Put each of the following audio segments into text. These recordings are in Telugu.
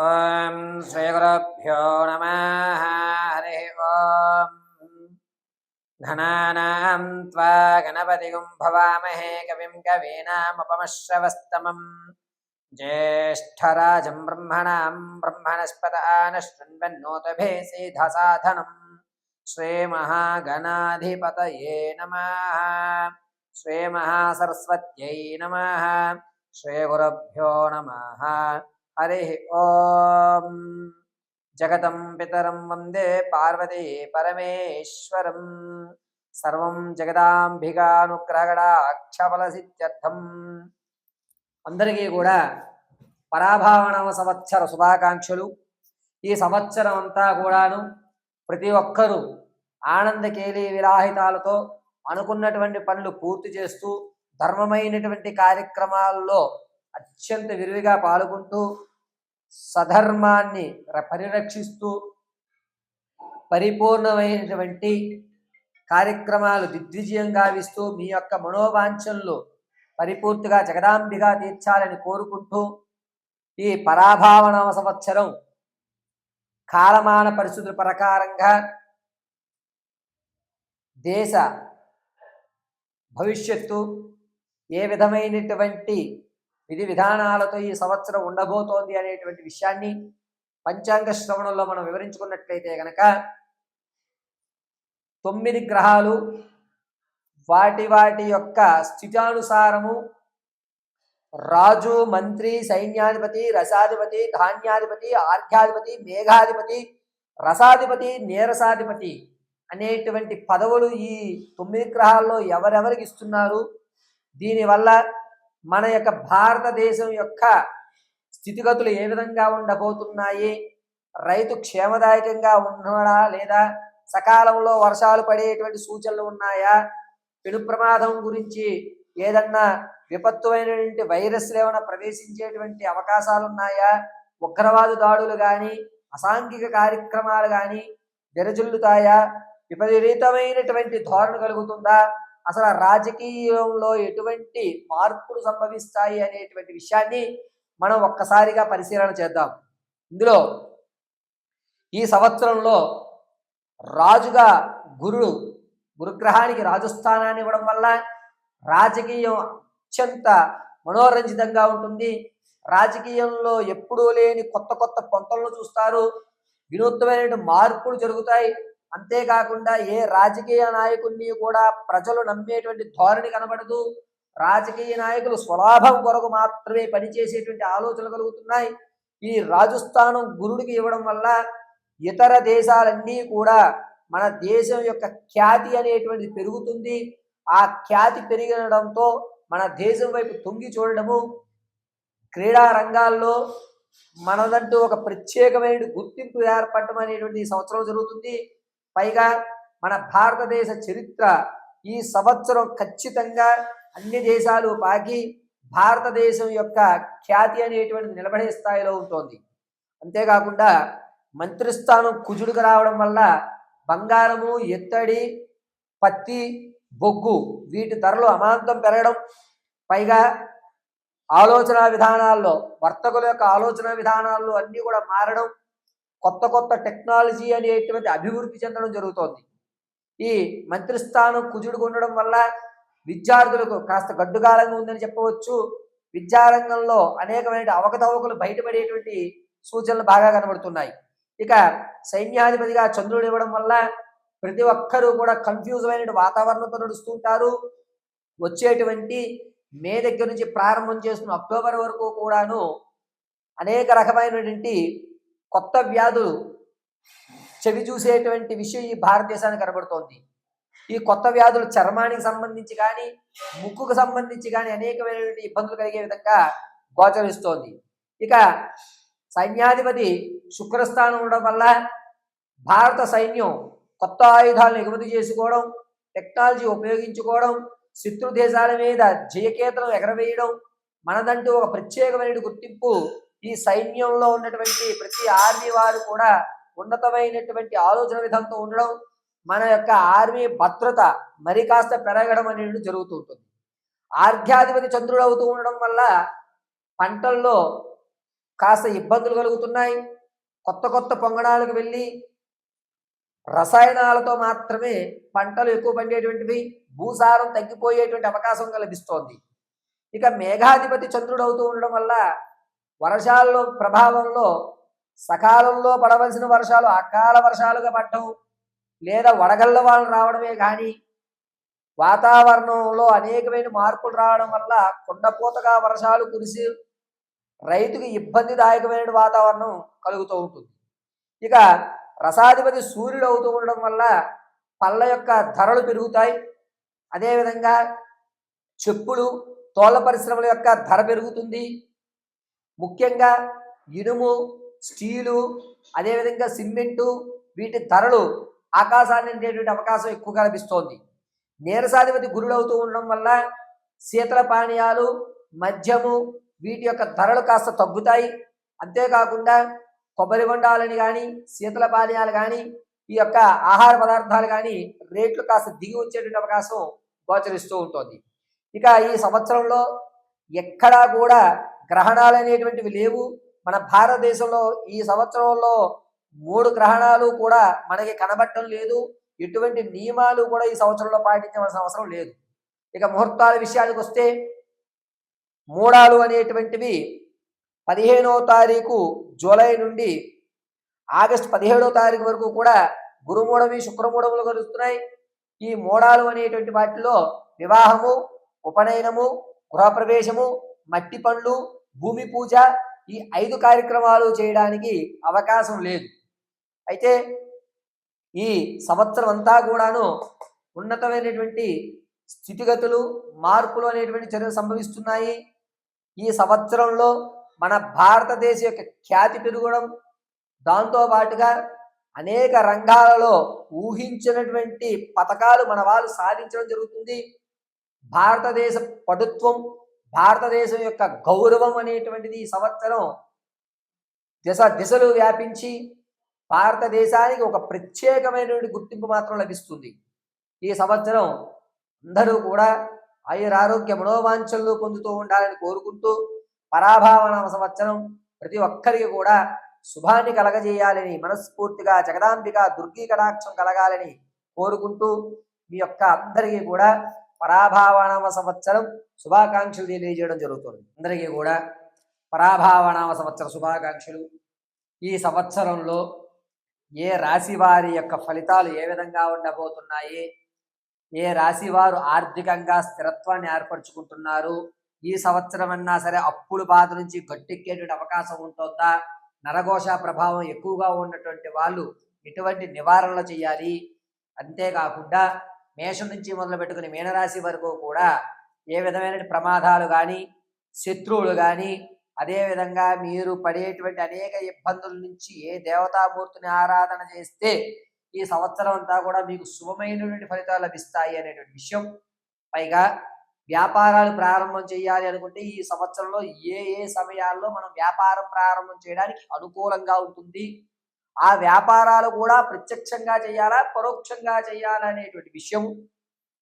ఓం శ్రీ గురుభ్యో నమః. హరి ఓం. ఘనానాం త్వా గణపతిగుం భవామహే కవిం కవీనాముపమశ్రవస్తమం జ్యేష్ఠరాజం బ్రహ్మణాం బ్రహ్మణస్పత ఆనశృణ్వన్నోతభే సిద్ధసాధనం. శ్రీమహాగణాధిపతయే నమః. శ్రీమహాసరస్వత్యై నమః. శ్రీగురుభ్యో నమః. హరి ఓం. జగతం పితరం వందే పార్వతీ పరమేశ్వరం. సర్వం జగదాంబికానుగ్రహగడాక్షఫలసిద్ధ్యర్థం. అందరికీ కూడా పరాభావనవ సంవత్సర శుభాకాంక్షలు. ఈ సంవత్సరం అంతా కూడాను ప్రతి ఒక్కరూ ఆనందకేలి విలాహితాలతో అనుకున్నటువంటి పనులు పూర్తి చేస్తూ ధర్మమైనటువంటి కార్యక్రమాల్లో అత్యంత విరివిగా పాల్గొంటూ సధర్మాన్ని పరిరక్షిస్తూ పరిపూర్ణమైనటువంటి కార్యక్రమాలు దిగ్విజయం గావిస్తూ మీ యొక్క మనోవాంఛనలు పరిపూర్తిగా జగదాంబిగా తీర్చాలని కోరుకుంటూ ఈ పరాభావనవ సంవత్సరం కాలమాన పరిస్థితుల ప్రకారంగా దేశ భవిష్యత్తు ఏ విధమైనటువంటి విధి విధానాలతో ఈ సంవత్సరం ఉండబోతోంది అనేటువంటి విషయాన్ని పంచాంగ శ్రవణంలో మనం వివరించుకున్నట్లయితే కనుక 9 గ్రహాలు వాటి వాటి యొక్క స్థితానుసారము రాజు, మంత్రి, సైన్యాధిపతి, రసాధిపతి, ధాన్యాధిపతి, ఆర్ఘ్యాధిపతి, మేఘాధిపతి, రసాధిపతి, నీరసాధిపతి అనేటువంటి పదవులు ఈ 9 గ్రహాల్లో ఎవరెవరికి ఇస్తున్నారు, దీనివల్ల మన యొక్క భారతదేశం యొక్క స్థితిగతులు ఏ విధంగా ఉండబోతున్నాయి, రైతు క్షేమదాయకంగా ఉన్నాడా లేదా, సకాలంలో వర్షాలు పడేటువంటి సూచనలు ఉన్నాయా, పెను ప్రమాదం గురించి ఏదన్నా విపత్తుమైనటువంటి వైరస్లు ఏమైనా ప్రవేశించేటువంటి అవకాశాలు ఉన్నాయా, ఉగ్రవాద దాడులు కానీ అసాంఘిక కార్యక్రమాలు కానీ విరజిల్లుతాయా, విపరీతమైనటువంటి ధోరణి కలుగుతుందా, అసలు రాజకీయంలో ఎటువంటి మార్పులు సంభవిస్తాయి అనేటువంటి విషయాన్ని మనం ఒక్కసారిగా పరిశీలన చేద్దాం. ఇందులో ఈ సంవత్సరంలో రాజుగా గురుగ్రహానికి రాజస్థానాన్ని ఇవ్వడం వల్ల రాజకీయం అత్యంత మనోరంజితంగా ఉంటుంది. రాజకీయంలో ఎప్పుడూ లేని కొత్త కొత్త పొంతలను చూస్తారు, వినూత్నమైన మార్పులు జరుగుతాయి. అంతేకాకుండా ఏ రాజకీయ నాయకుడిని కూడా ప్రజలు నమ్మేటువంటి ధోరణి కనబడదు. రాజకీయ నాయకులు స్వలాభం కొరకు మాత్రమే పనిచేసేటువంటి ఆలోచనలు కలుగుతున్నాయి. ఈ రాజస్థానం గురుడికి ఇవ్వడం వల్ల ఇతర దేశాలన్నీ కూడా మన దేశం యొక్క ఖ్యాతి అనేటువంటిది పెరుగుతుంది. ఆ ఖ్యాతి పెరగడంతో మన దేశం వైపు తొంగి చూడడము, క్రీడా రంగాల్లో మనదంటూ ఒక ప్రత్యేకమైన గుర్తింపు ఏర్పడటం అనేటువంటి ఈ సంవత్సరం జరుగుతుంది. పైగా మన భారతదేశ చరిత్ర ఈ సంవత్సరం ఖచ్చితంగా అన్ని దేశాలు పాకి భారతదేశం యొక్క ఖ్యాతి అనేటువంటిది నిలబడే స్థాయిలో ఉంటుంది. అంతేకాకుండా మంత్రిస్థానం కుజుడికి రావడం వల్ల బంగారము, ఎత్తడి, పత్తి, బొగ్గు వీటి ధరలు అమాంతం పెరగడం, పైగా ఆలోచన విధానాల్లో వర్తకుల యొక్క ఆలోచన విధానాల్లో అన్నీ కూడా మారడం, కొత్త కొత్త టెక్నాలజీ అనేటువంటి అభివృద్ధి చెందడం జరుగుతోంది. ఈ మంత్రిస్థానం కుజుడుకు ఉండడం వల్ల విద్యార్థులకు కాస్త గడ్డుకాలంగా ఉందని చెప్పవచ్చు. విద్యారంగంలో అనేకమైన అవకతవకలు బయటపడేటువంటి సూచనలు బాగా కనబడుతున్నాయి. ఇక సైన్యాధిపతిగా చంద్రుడు ఇవ్వడం వల్ల ప్రతి ఒక్కరూ కూడా కన్ఫ్యూజ్ అయిన వాతావరణంతో నడుస్తుంటారు. వచ్చేటువంటి మే దగ్గర నుంచి ప్రారంభం చేసుకున్న అక్టోబర్ వరకు కూడాను అనేక రకమైనటువంటి కొత్త వ్యాధులు చెవి చూసేటువంటి విషయం ఈ భారతదేశానికి కనబడుతోంది. ఈ కొత్త వ్యాధులు చర్మానికి సంబంధించి కానీ ముక్కుకు సంబంధించి కానీ అనేకమైనటువంటి ఇబ్బందులు కలిగే విధంగా గోచరిస్తోంది. ఇక సైన్యాధిపతి శుక్రస్థానం ఉండడం వల్ల భారత సైన్యం కొత్త ఆయుధాలను ఎగుమతి చేసుకోవడం, టెక్నాలజీ ఉపయోగించుకోవడం, శత్రు దేశాల మీద జయకేతనం ఎగరవేయడం, మనదంటూ ఒక ప్రత్యేకమైన గుర్తింపు ఈ సైన్యంలో ఉన్నటువంటి ప్రతి ఆర్మీ వారు కూడా ఉన్నతమైనటువంటి ఆలోచన విధానంతో ఉండడం, మన యొక్క ఆర్మీ భద్రత మరి కాస్త పెరగడం అనేది జరుగుతూ ఉంటుంది. ఆర్ఘ్యాధిపతి చంద్రుడు అవుతూ ఉండడం వల్ల పంటల్లో కాస్త ఇబ్బందులు కలుగుతున్నాయి. కొత్త కొత్త పొంగణాలకు వెళ్ళి రసాయనాలతో మాత్రమే పంటలు ఎక్కువ పండేటువంటివి, భూసారం తగ్గిపోయేటువంటి అవకాశం లభిస్తోంది. ఇక మేఘాధిపతి చంద్రుడు అవుతూ ఉండడం వల్ల వర్షాల్లో ప్రభావంలో సకాలంలో పడవలసిన వర్షాలు అకాల వర్షాలుగా పడటం, లేదా వడగళ్ళ వాళ్ళు రావడమే కానీ వాతావరణంలో అనేకమైన మార్పులు రావడం వల్ల కుండపోతగా వర్షాలు కురిసి రైతుకి ఇబ్బందిదాయకమైన వాతావరణం కలుగుతూ ఉంటుంది. ఇక రసాధిపతి సూర్యుడు అవుతూ ఉండడం వల్ల పళ్ళ యొక్క ధరలు పెరుగుతాయి. అదేవిధంగా చెప్పులు, తోళ్ల పరిశ్రమల యొక్క ధర పెరుగుతుంది. ముఖ్యంగా ఇనుము, స్టీలు, అదేవిధంగా సిమెంటు, వీటి ధరలు ఆకాశాన్ని అందేటువంటి అవకాశం ఎక్కువగా లభిస్తోంది. నీరసాధిపతి గురుడు అవుతూ ఉండడం వల్ల శీతల పానీయాలు, మద్యము, వీటి యొక్క ధరలు కాస్త తగ్గుతాయి. అంతేకాకుండా కొబ్బరి బొండాలని కానీ, శీతల పానీయాలు కానీ, ఈ యొక్క ఆహార పదార్థాలు కానీ రేట్లు కాస్త దిగి వచ్చేటువంటి అవకాశం గోచరిస్తూ ఉంటుంది. ఇక ఈ సంవత్సరంలో ఎక్కడా కూడా గ్రహణాలు అనేటువంటివి లేవు. మన భారతదేశంలో ఈ సంవత్సరంలో 3 గ్రహణాలు కూడా మనకి కనబడటం లేదు. ఎటువంటి నియమాలు కూడా ఈ సంవత్సరంలో పాటించవలసిన అవసరం లేదు. ఇక ముహూర్తాల విషయానికి వస్తే మూడాలు అనేటువంటివి 15వ తారీఖు జూలై నుండి ఆగస్టు 17వ తారీఖు వరకు కూడా గురుమూఢమి, శుక్రమూఢములు కలుస్తున్నాయి. ఈ మూడాలు అనేటువంటి వాటిలో వివాహము, ఉపనయనము, గృహప్రవేశము, మట్టి పనులు, భూమి పూజ, ఈ 5 కార్యక్రమాలు చేయడానికి అవకాశం లేదు. అయితే ఈ సంవత్సరం అంతా కూడాను ఉన్నతమైనటువంటి స్థితిగతులు, మార్పులు అనేటువంటి చర్యలు సంభవిస్తున్నాయి. ఈ సంవత్సరంలో మన భారతదేశ యొక్క ఖ్యాతి పెరగడం, దాంతో పాటుగా అనేక రంగాలలో ఊహించినటువంటి పథకాలు మన వాళ్ళు సాధించడం జరుగుతుంది. భారతదేశ పటుత్వం, భారతదేశం యొక్క గౌరవం అనేటువంటిది ఈ సంవత్సరం దిశలు వ్యాపించి భారతదేశానికి ఒక ప్రత్యేకమైనటువంటి గుర్తింపు మాత్రం లభిస్తుంది. ఈ సంవత్సరం అందరూ కూడా ఆయురారోగ్య మనోవాంఛలు పొందుతూ ఉండాలని కోరుకుంటూ, పరాభావన సంవత్సరం ప్రతి ఒక్కరికి కూడా శుభాన్ని కలగజేయాలని మనస్ఫూర్తిగా జగదాంబిక దుర్గీ కటాక్షం కలగాలని కోరుకుంటూ మీ యొక్క అందరికీ కూడా పరాభావనామ సంవత్సరం శుభాకాంక్షలు తెలియజేయడం జరుగుతుంది. అందరికీ కూడా పరాభావనామ సంవత్సర శుభాకాంక్షలు. ఈ సంవత్సరంలో ఏ రాశి వారి యొక్క ఫలితాలు ఏ విధంగా ఉండబోతున్నాయి, ఏ రాశి వారు ఆర్థికంగా స్థిరత్వాన్ని ఏర్పరచుకుంటున్నారు, ఈ సంవత్సరం అన్నా సరే అప్పుల బాధ నుంచి గట్టెక్కేటువంటి అవకాశం ఉంటుందా, నరఘోష ప్రభావం ఎక్కువగా ఉన్నటువంటి వాళ్ళు ఎటువంటి నివారణలు చేయాలి, అంతేకాకుండా మేషం నుంచి మొదలు పెట్టుకుని మీనరాశి వరకు కూడా ఏ విధమైన ప్రమాదాలు కానీ, శత్రువులు కానీ, అదేవిధంగా మీరు పడేటువంటి అనేక ఇబ్బందుల నుంచి ఏ దేవతామూర్తిని ఆరాధన చేస్తే ఈ సంవత్సరం అంతా కూడా మీకు శుభమైనటువంటి ఫలితాలు లభిస్తాయి అనేటువంటి విషయం. పైగా వ్యాపారాలు ప్రారంభం చేయాలి అనుకుంటే ఈ సంవత్సరంలో ఏ ఏ సమయాల్లో మనం వ్యాపారం ప్రారంభం చేయడానికి అనుకూలంగా ఉంటుంది, ఆ వ్యాపారాలు కూడా ప్రత్యక్షంగా చేయాలా, పరోక్షంగా చేయాలా అనేటువంటి విషయం.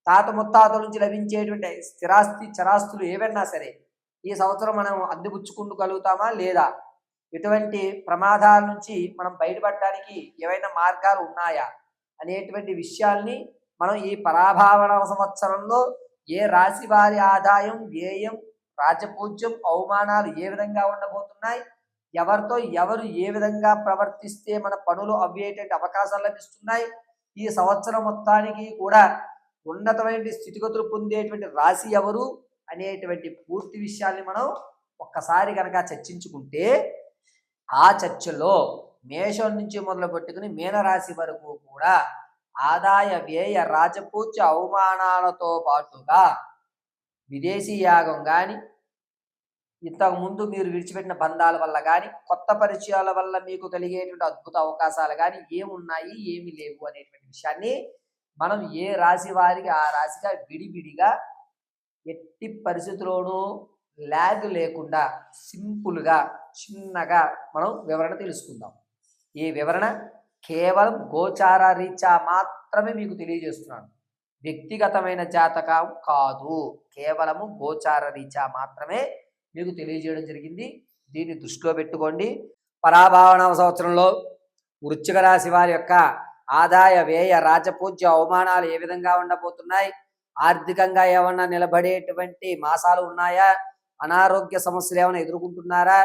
తాత ముత్తాతల నుంచి లభించేటువంటి స్థిరాస్తి చరాస్తులు ఏవైనా సరే ఈ సంవత్సరం మనం అందిపుచ్చుకుంటగలుగుతామా లేదా, ఎటువంటి ప్రమాదాల నుంచి మనం బయటపడడానికి ఏవైనా మార్గాలు ఉన్నాయా అనేటువంటి విషయాల్ని మనం ఈ పరాభావన సంవత్సరంలో ఏ రాశి వారి ఆదాయం, వ్యయం, రాజపూజ్యం, అవమానాలు ఏ విధంగా ఉండబోతున్నాయి, ఎవరితో ఎవరు ఏ విధంగా ప్రవర్తిస్తే మన పనులు అవ్వేటువంటి అవకాశాలు లభిస్తున్నాయి, ఈ సంవత్సరం మొత్తానికి కూడా ఉన్నతమైన స్థితిగతులు పొందేటువంటి రాశి ఎవరు అనేటువంటి పూర్తి విషయాల్ని మనం ఒక్కసారి కనుక చర్చించుకుంటే ఆ చర్చలో మేషం నుంచి మొదలు పెట్టుకుని మీనరాశి వరకు కూడా ఆదాయ, వ్యయ, రాజపూజ్య, అవమానాలతో పాటుగా విదేశీ యాగం కానీ, ఇంతకుముందు మీరు విడిచిపెట్టిన బంధాల వల్ల కానీ, కొత్త పరిచయాల వల్ల మీకు కలిగేటువంటి అద్భుత అవకాశాలు కానీ ఏమున్నాయి, ఏమి లేవు అనేటువంటి విషయాన్ని మనం ఏ రాశి వారికి ఆ రాశిగా విడివిడిగా ఎట్టి పరిస్థితుల్లోనూ ల్యాగ్ లేకుండా సింపుల్గా చిన్నగా మనం వివరణ తెలుసుకుందాం. ఈ వివరణ కేవలం గోచార రీత్యా మాత్రమే మీకు తెలియజేస్తున్నాను, వ్యక్తిగతమైన జాతకం కాదు, కేవలము గోచార రీత్యా మాత్రమే మీకు తెలియజేయడం జరిగింది. దీన్ని దృష్టిలో పెట్టుకోండి. పరాభావనామ సంవత్సరంలో వృశ్చిక రాశి వారి యొక్క ఆదాయ వ్యయ రాజపూజ్య అవమానాలు ఏ విధంగా ఉండబోతున్నాయి, ఆర్థికంగా ఏమన్నా నిలబడేటువంటి మాసాలు ఉన్నాయా, అనారోగ్య సమస్యలు ఏమైనా ఎదుర్కొంటున్నారా,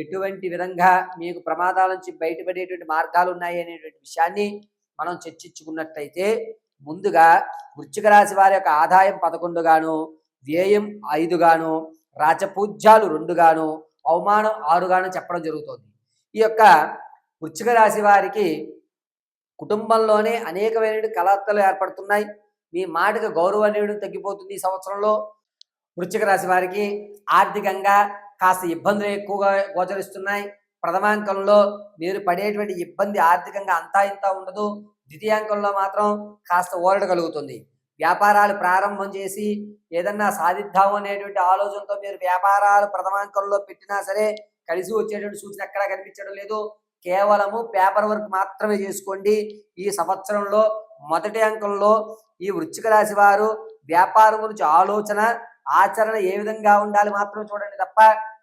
ఎటువంటి విధంగా మీకు ప్రమాదాల నుంచి బయటపడేటువంటి మార్గాలు ఉన్నాయి అనేటువంటి విషయాన్ని మనం చర్చించుకున్నట్లయితే, ముందుగా వృశ్చిక రాశి వారి యొక్క ఆదాయం 11 గాను, వ్యయం 5 గాను, రాజపూజ్యాలు 2 గాను, అవమానం 6 గాను చెప్పడం జరుగుతుంది. ఈ యొక్క వృశ్చిక రాశి వారికి కుటుంబంలోనే అనేకమైన కలతలు ఏర్పడుతున్నాయి. మీ మాటకు గౌరవం అనేది తగ్గిపోతుంది. ఈ సంవత్సరంలో వృశ్చిక రాశి వారికి ఆర్థికంగా కాస్త ఇబ్బందులు ఎక్కువగా గోచరిస్తున్నాయి. ప్రథమాంకంలో మీరు పడేటువంటి ఇబ్బంది ఆర్థికంగా అంతా ఇంత ఉండదు. ద్వితీయాంకంలో మాత్రం కాస్త ఊరట కలుగుతుంది. వ్యాపారాలు ప్రారంభం చేసి ఏదన్నా సాధిద్దాము అనేటువంటి ఆలోచనతో మీరు వ్యాపారాలు ప్రథమాంకంలో పెట్టినా సరే కలిసి వచ్చేటువంటి సూచన ఎక్కడా కనిపించడం లేదు. కేవలము పేపర్ వర్క్ మాత్రమే చేసుకోండి. ఈ సంవత్సరంలో మొదటి అంకంలో ఈ వృశ్చిక రాశి వారు వ్యాపారం గురించి ఆలోచన ఆచరణ ఏ విధంగా ఉండాలి మాత్రం చూడండి తప్ప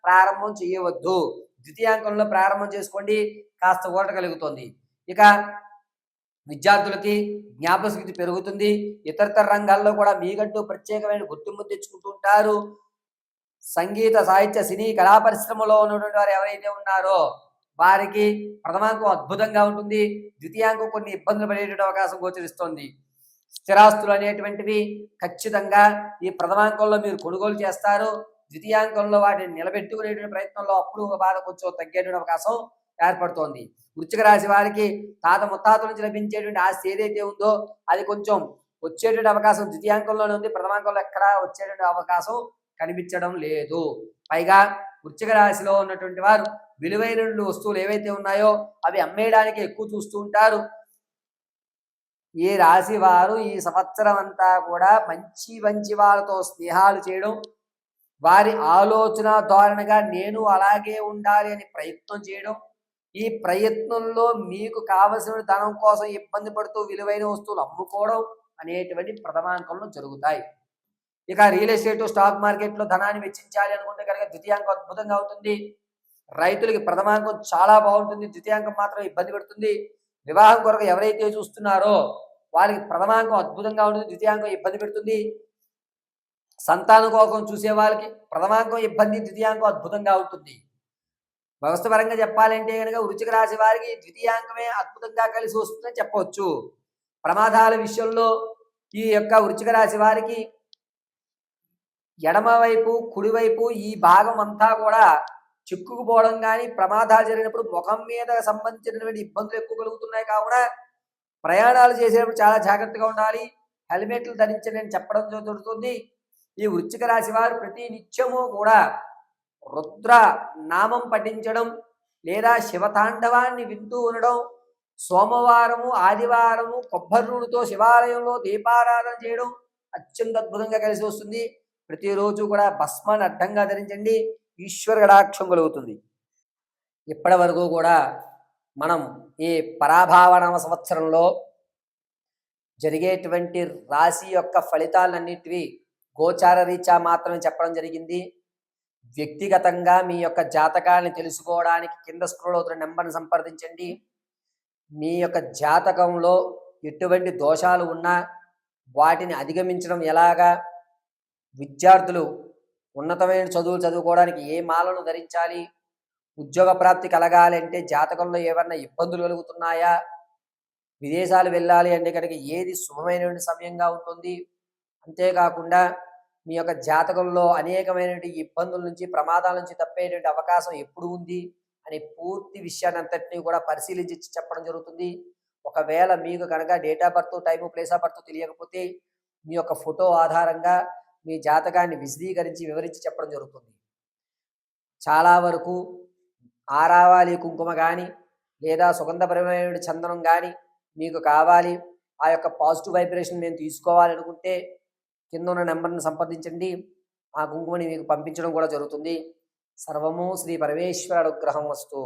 ప్రారంభం చేయవద్దు. ద్వితీయాంకంలో ప్రారంభం చేసుకోండి, కాస్త ఊరట కలుగుతుంది. ఇక విద్యార్థులకి జ్ఞాపకశక్తి పెరుగుతుంది. ఇతరతర రంగాల్లో కూడా మీకంటూ ప్రత్యేకమైన గుర్తింపు తెచ్చుకుంటూ ఉంటారు. సంగీత సాహిత్య సినీ కళా పరిశ్రమలో ఉన్నటువంటి వారు ఎవరైతే ఉన్నారో వారికి ప్రథమాంకం అద్భుతంగా ఉంటుంది. ద్వితీయాంకం కొన్ని ఇబ్బందులు పడేటువంటి అవకాశం గోచరిస్తోంది. స్థిరాస్తులు అనేటువంటివి ఖచ్చితంగా ఈ ప్రథమాంకంలో మీరు కొనుగోలు చేస్తారు. ద్వితీయాంకంలో వాటిని నిలబెట్టుకునేటువంటి ప్రయత్నంలో అప్పుడు బాధ కొంచెం తగ్గేటువంటి అవకాశం ఏర్పడుతోంది. వృశ్చిక రాశి వారికి తాత ముత్తాతల నుంచి లభించేటువంటి ఆస్తి ఏదైతే ఉందో అది కొంచెం వచ్చేటువంటి అవకాశం ద్వితీయాంకంలోనే ఉంది. ప్రథమాంకంలో ఎక్కడా వచ్చేటువంటి అవకాశం కనిపించడం లేదు. పైగా వృశ్చిక రాశిలో ఉన్నటువంటి వారు విలువైన వస్తువులు ఏవైతే ఉన్నాయో అవి అమ్మేయడానికి ఎక్కువ చూస్తూ ఉంటారు. ఈ రాశి వారు ఈ సంవత్సరం అంతా కూడా మంచి మంచి వారితో స్నేహాలు చేయడం, వారి ఆలోచన ధోరణిగా నేను అలాగే ఉండాలి అని ప్రయత్నం చేయడం, ఈ ప్రయత్నంలో మీకు కావలసిన ధనం కోసం ఇబ్బంది పడుతూ విలువైన వస్తువులు అమ్ముకోవడం అనేటువంటి ప్రథమాంకంలో జరుగుతాయి. ఇక రియల్ ఎస్టేట్ స్టాక్ మార్కెట్లో ధనాన్ని వెచ్చించాలి అనుకుంటే కనుక ద్వితీయాంకం అద్భుతంగా ఉంటుంది. రైతులకి ప్రథమాంకం చాలా బాగుంటుంది, ద్వితీయాంకం మాత్రం ఇబ్బంది పెడుతుంది. వివాహం కొరకు ఎవరైతే చూస్తున్నారో వారికి ప్రథమాంకం అద్భుతంగా ఉంటుంది, ద్వితీయాంకం ఇబ్బంది పెడుతుంది. సంతానం కోసం చూసే వాళ్ళకి ప్రథమాంకం ఇబ్బంది, ద్వితీయాంకం అద్భుతంగా ఉంటుంది. వ్యవస్థపరంగా చెప్పాలంటే కనుక వృశ్చిక రాశి వారికి ద్వితీయాంకమే అద్భుతంగా కలిసి వస్తుందని చెప్పవచ్చు. ప్రమాదాల విషయంలో ఈ యొక్క వృశ్చిక రాశి వారికి ఎడమవైపు కుడివైపు ఈ భాగం అంతా కూడా చిక్కుకుపోవడం కానీ, ప్రమాదాలు జరిగినప్పుడు ముఖం మీద సంబంధించినటువంటి ఇబ్బందులు ఎక్కువ కలుగుతున్నాయి. కావున ప్రయాణాలు చేసేటప్పుడు చాలా జాగ్రత్తగా ఉండాలి, హెల్మెట్లు ధరించండి అని చెప్పడం జరుగుతుంది. ఈ వృశ్చిక రాశి వారు ప్రతి నిత్యము కూడా రుద్ర నామం పఠించడం లేదా శివతాండవాన్ని వింటూ ఉండడం, సోమవారము ఆదివారము కొబ్బరి నూనెతో శివాలయంలో దీపారాధన చేయడం అత్యంత అద్భుతంగా కలిసి వస్తుంది. ప్రతిరోజు కూడా భస్మాన్ని అడ్డంగా ధరించండి, ఈశ్వర కటాక్షం కలుగుతుంది. ఇప్పటి వరకు కూడా మనం ఈ పరాభావనామ సంవత్సరంలో జరిగేటువంటి రాశి యొక్క ఫలితాలన్నిటివి గోచార రీత్యా మాత్రమే చెప్పడం జరిగింది. వ్యక్తిగతంగా మీ యొక్క జాతకాన్ని తెలుసుకోవడానికి కింద స్క్రోల్ అవుతున్న నెంబర్ని సంప్రదించండి. మీ యొక్క జాతకంలో ఎటువంటి దోషాలు ఉన్నా వాటిని అధిగమించడం ఎలాగా, విద్యార్థులు ఉన్నతమైన చదువులు చదువుకోవడానికి ఏ మాలను ధరించాలి, ఉద్యోగ ప్రాప్తి కలగాలి అంటే జాతకంలో ఏమన్నా ఇబ్బందులు కలుగుతున్నాయా, విదేశాలు వెళ్ళాలి అంటే కనుక ఏది శుభమైనటువంటి సమయంగా ఉంటుంది, అంతేకాకుండా మీ యొక్క జాతకంలో అనేకమైనటువంటి ఇబ్బందుల నుంచి ప్రమాదాల నుంచి తప్పేటువంటి అవకాశం ఎప్పుడు ఉంది అనే పూర్తి విషయాన్ని అంతటినీ కూడా పరిశీలించి చెప్పడం జరుగుతుంది. ఒకవేళ మీకు కనుక date of birth, time, place of birth తెలియకపోతే మీ యొక్క ఫోటో ఆధారంగా మీ జాతకాన్ని విశదీకరించి వివరించి చెప్పడం జరుగుతుంది. చాలా వరకు ఆరావాలి కుంకుమ కానీ లేదా సుగంధపరమైన చందనం కానీ మీకు కావాలి, ఆ యొక్క పాజిటివ్ వైబ్రేషన్ నేను తీసుకోవాలనుకుంటే కింద ఉన్న నెంబర్ని సంప్రదించండి. ఆ కుంకుమని మీకు పంపించడం కూడా జరుగుతుంది. సర్వము శ్రీ పరమేశ్వర అనుగ్రహం వస్తు.